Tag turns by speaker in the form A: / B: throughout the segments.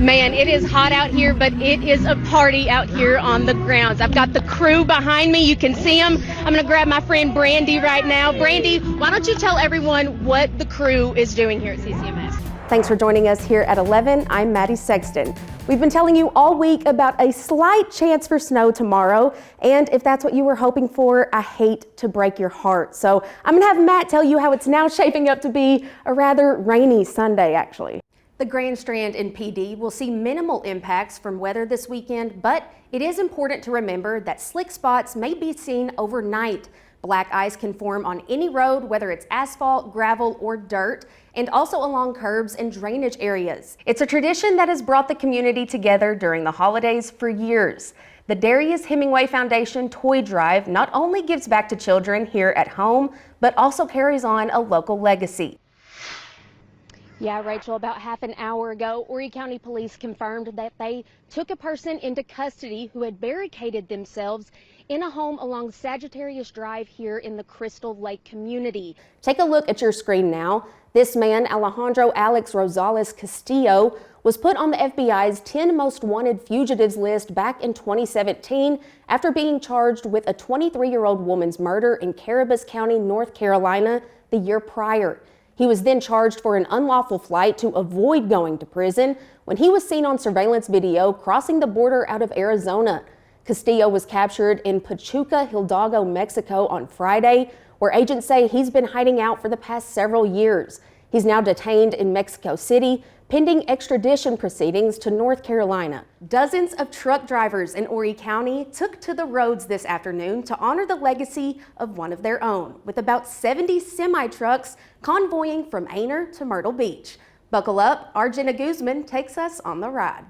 A: Man, it is hot out here, but it is a party out here on the grounds. I've got the crew behind me. You can see them. I'm going to grab my friend Brandy right now. Brandy, why don't you tell everyone what the crew is doing here at CCMS?
B: Thanks for joining us here at 11. I'm Maddie Sexton. We've been telling you all week about a slight chance for snow tomorrow, and if that's what you were hoping for, I hate to break your heart. So I'm going to have Matt tell you how it's now shaping up to be a rather rainy Sunday, actually. The Grand Strand and PD will see minimal impacts from weather this weekend, but it is important to remember that slick spots may be seen overnight. Black ice can form on any road, whether it's asphalt, gravel, or dirt, and also along curbs and drainage areas. It's a tradition that has brought the community together during the holidays for years. The Darius Hemingway Foundation Toy Drive not only gives back to children here at home, but also carries on a local legacy. Yeah, Rachel, about half an hour ago, Horry County Police confirmed that they took a person into custody who had barricaded themselves in a home along Sagittarius Drive here in the Crystal Lake community. Take a look at your screen now. This man, Alejandro Alex Rosales Castillo, was put on the FBI's 10 most wanted fugitives list back in 2017 after being charged with a 23-year-old woman's murder in Caribous County, North Carolina, the year prior. He was then charged for an unlawful flight to avoid going to prison when he was seen on surveillance video crossing the border out of Arizona. Castillo was captured in Pachuca, Hidalgo, Mexico on Friday, where agents say he's been hiding out for the past several years. He's now detained in Mexico City, pending extradition proceedings to North Carolina. Dozens of truck drivers in Horry County took to the roads this afternoon to honor the legacy of one of their own, with about 70 semi-trucks convoying from Aner to Myrtle Beach. Buckle up, our Jenna Guzman takes us on the ride.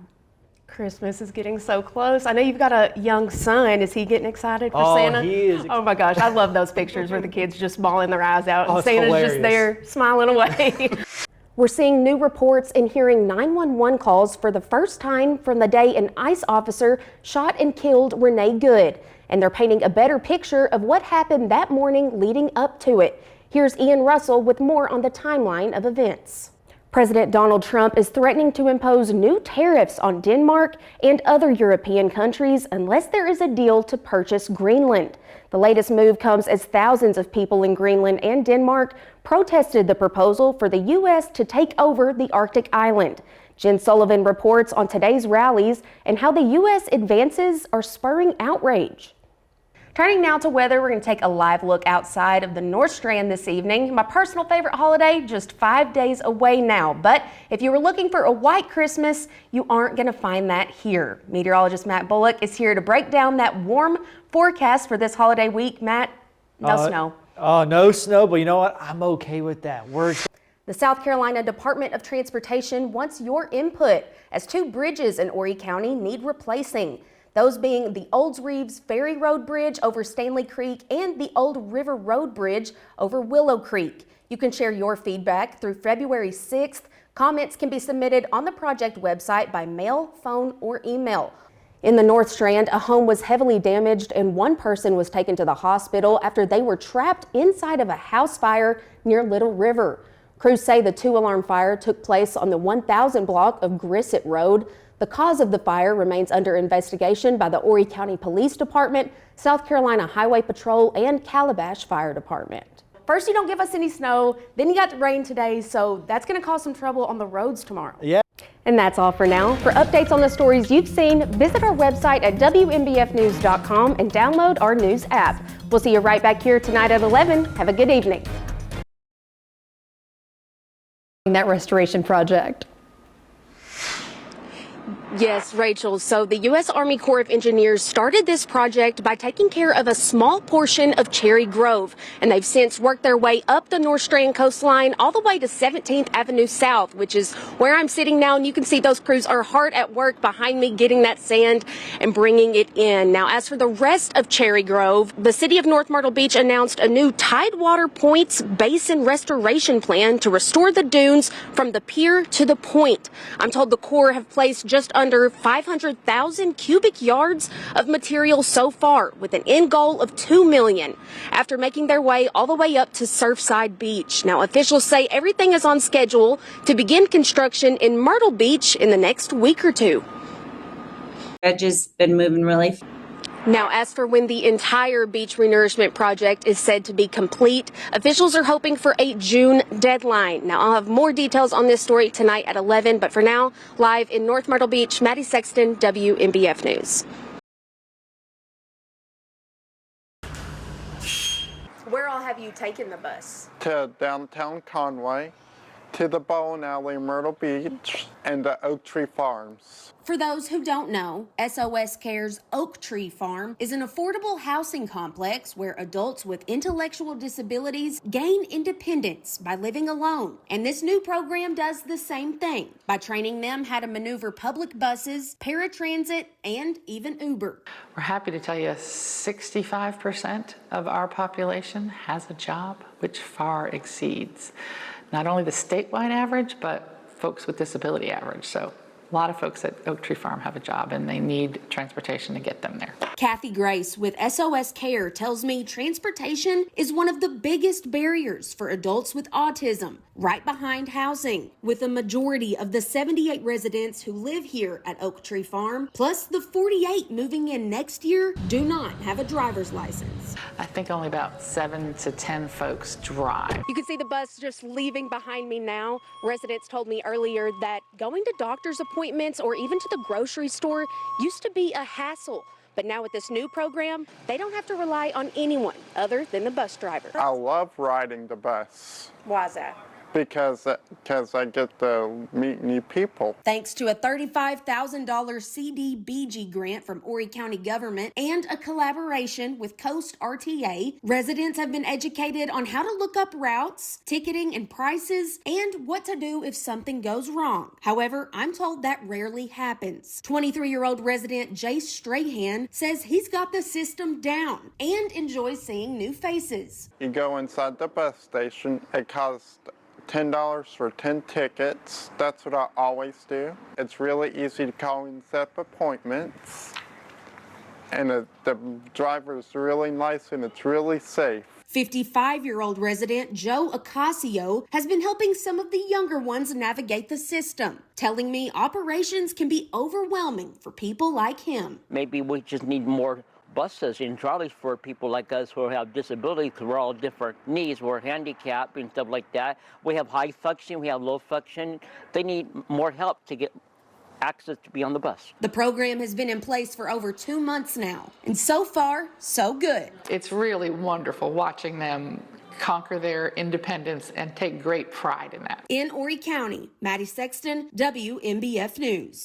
B: Christmas is getting so close. I know you've got a young son. Is he getting excited for Santa?
C: He is.
B: Oh my gosh, I love those pictures where the kids just bawling their eyes out and Santa's
C: hilarious.
B: just there smiling away. We're seeing new reports and hearing 911 calls for the first time from the day an ICE officer shot and killed Renee Good. And they're painting a better picture of what happened that morning leading up to it. Here's Ian Russell with more on the timeline of events. President Donald Trump is threatening to impose new tariffs on Denmark and other European countries unless there is a deal to purchase Greenland. The latest move comes as thousands of people in Greenland and Denmark protested the proposal for the U.S. to take over the Arctic island. Jen Sullivan reports on today's rallies and how the U.S. advances are spurring outrage. Turning now to weather, we're going to take a live look outside of the North Strand this evening. My personal favorite holiday, just 5 days away now. But if you were looking for a white Christmas, you aren't going to find that here. Meteorologist Matt Bullock is here to break down that warm forecast for this holiday week. Matt, no snow.
C: No snow, but you know what? I'm okay with that.
B: The South Carolina Department of Transportation wants your input as 2 bridges in Horry County need replacing. Those being the Olds Reeves Ferry Road Bridge over Stanley Creek and the Old River Road Bridge over Willow Creek. You can share your feedback through February 6th. Comments can be submitted on the project website by mail, phone, or email. In the North Strand, a home was heavily damaged and one person was taken to the hospital after they were trapped inside of a house fire near Little River. Crews say the 2-alarm fire took place on the 1000 block of Grissett Road. The cause of the fire remains under investigation by the Horry County Police Department, South Carolina Highway Patrol, and Calabash Fire Department. First, you don't give us any snow, then you got the rain today, so that's going to cause some trouble on the roads tomorrow.
C: Yeah.
B: And that's all for now. For updates on the stories you've seen, visit our website at WMBFnews.com and download our news app. We'll see you right back here tonight at 11. Have a good evening. That restoration project. Yes, Rachel. So the U.S. Army Corps of Engineers started this project by taking care of a small portion of Cherry Grove, and they've since worked their way up the North Strand coastline all the way to 17th Avenue South, which is where I'm sitting now, and you can see those crews are hard at work behind me getting that sand and bringing it in. Now, as for the rest of Cherry Grove, the city of North Myrtle Beach announced a new Tidewater Points Basin Restoration Plan to restore the dunes from the pier to the point. I'm told the Corps have placed just
A: under 500,000 cubic yards of material so far, with an end goal of 2 million, after making their way all the way up to Surfside Beach. Now, officials say everything is on schedule to begin construction in Myrtle Beach in the next week or two.
D: It's just been moving really fast.
A: Now, as for when the entire beach renourishment project is said to be complete, officials are hoping for a June deadline. Now, I'll have more details on this story tonight at 11, but for now, live in North Myrtle Beach, Maddie Sexton, WMBF News.
B: Where all have you taken the bus?
E: To downtown Conway, to the bowling alley in Myrtle Beach, and to Oak Tree Farms.
B: For those who don't know, SOS Care's Oak Tree Farm is an affordable housing complex where adults with intellectual disabilities gain independence by living alone. And this new program does the same thing by training them how to maneuver public buses, paratransit, and even Uber.
F: We're happy to tell you 65% of our population has a job, which far exceeds not only the statewide average, but folks with disability average. So a lot of folks at Oak Tree Farm have a job and they need transportation to get them there.
B: Kathy Grace with SOS Care tells me transportation is one of the biggest barriers for adults with autism, right behind housing, with a majority of the 78 residents who live here at Oak Tree Farm, plus the 48 moving in next year, do not have a driver's license.
F: I think only about 7 to 10 folks drive.
A: You can see the bus just leaving behind me now. Residents told me earlier that going to doctor's appointments or even to the grocery store used to be a hassle. But now with this new program, they don't have to rely on anyone other than the bus driver.
E: I love riding the bus
B: Why is that?
E: because I get to meet new people.
B: Thanks to a $35,000 CDBG grant from Horry County government and a collaboration with Coast RTA, residents have been educated on how to look up routes, ticketing and prices, and what to do if something goes wrong. However, I'm told that rarely happens. 23-year-old resident Jace Strahan says he's got the system down and enjoys seeing new faces.
E: You go inside the bus station, it costs $10 for 10 tickets. That's what I always do. It's really easy to call and set up appointments. And the driver is really nice and it's really safe.
B: 55-year-old resident Joe Ocasio has been helping some of the younger ones navigate the system, telling me operations can be overwhelming for people like him.
G: Maybe we just need more buses and trolleys for people like us who have disabilities, because we're all different needs. We're handicapped and stuff like that. We have high function, we have low function. They need more help to get access to be on the bus.
B: The program has been in place for over 2 months now, and so far, so good.
F: It's really wonderful watching them conquer their independence and take great pride in that.
B: In Horry County, Maddie Sexton, WMBF News.